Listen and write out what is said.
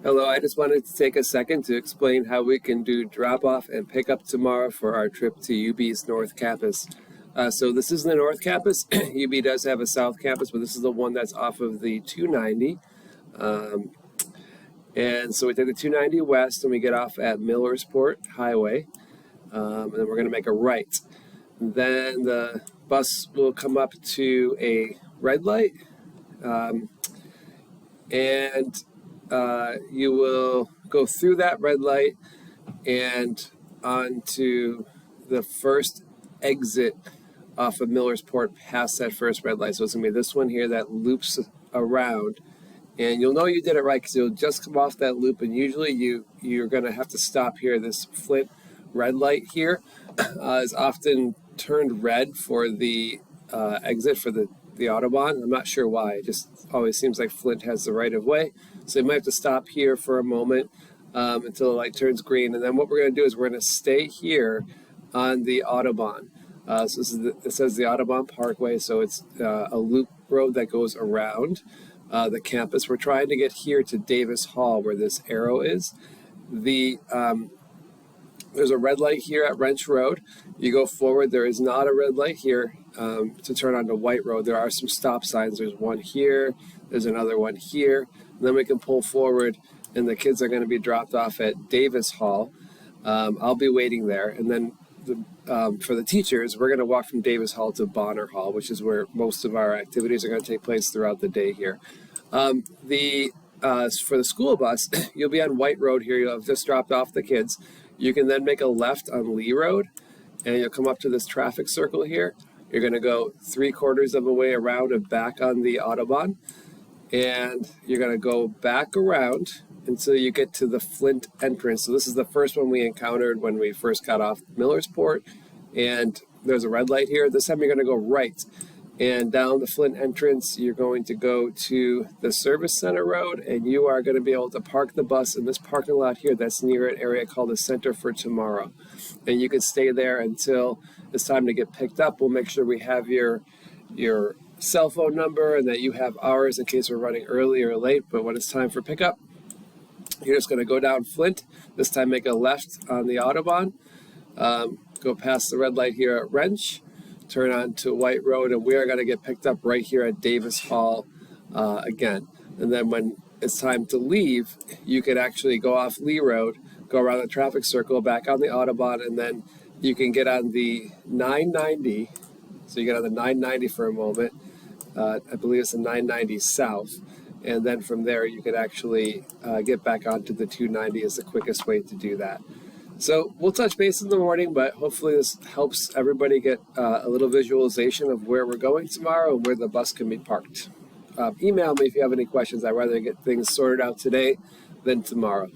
Hello, I just wanted to take a second to explain how we can do drop-off and pick-up tomorrow for our trip to UB's North Campus. So this is the North Campus. UB does have a South Campus, but this is the one that's off of the 290. And so we take the 290 west and we get off at Millersport Highway. And then we're going to make a right. Then the bus will come up to a red light. You will go through that red light and onto the first exit off of Millersport past that first red light. So it's going to be this one here that loops around. And you'll know you did it right because you'll just come off that loop. And usually you're going to have to stop here. This Flint red light here is often turned red for the exit for the Autobahn. I'm not sure why. It just always seems like Flint has the right of way. So you might have to stop here for a moment until the light turns green. And then what we're going to do is we're going to stay here on the Autobahn. So it says the Autobahn Parkway. So it's a loop road that goes around the campus. We're trying to get here to Davis Hall where this arrow is. There's a red light here at Wrench Road. You go forward. There is not a red light here to turn onto White Road. There are some stop signs. There's one here. There's another one here. And then we can pull forward, and the kids are going to be dropped off at Davis Hall. I'll be waiting there. And then for the teachers, we're going to walk from Davis Hall to Bonner Hall, which is where most of our activities are going to take place throughout the day here. For the school bus, you'll be on White Road here. You'll have just dropped off the kids. You can then make a left on Lee Road, and you'll come up to this traffic circle here. You're going to go 3/4 of a way around and back on the Autobahn, and you're going to go back around until you get to the Flint entrance. So this is the first one we encountered when we first got off Millersport, and there's a red light here. This time you're going to go right, and down the Flint entrance, you're going to go to the Service Center Road, and you are going to be able to park the bus in this parking lot here that's near an area called the Center for Tomorrow. And you can stay there until it's time to get picked up. We'll make sure we have your cell phone number and that you have ours in case we're running early or late. But when it's time for pickup, you're just going to go down Flint. This time make a left on the Autobahn. Go past the red light here at Wrench. Turn on to White Road, and we are going to get picked up right here at Davis Hall again. And then when it's time to leave, you could actually go off Lee Road, go around the traffic circle, back on the Autobahn, and then you can get on the 990. So you get on the 990 for a moment. I believe it's the 990 South. And then from there, you could actually get back onto the 290 is the quickest way to do that. So we'll touch base in the morning, but hopefully this helps everybody get a little visualization of where we're going tomorrow and where the bus can be parked. Email me if you have any questions. I'd rather get things sorted out today than tomorrow.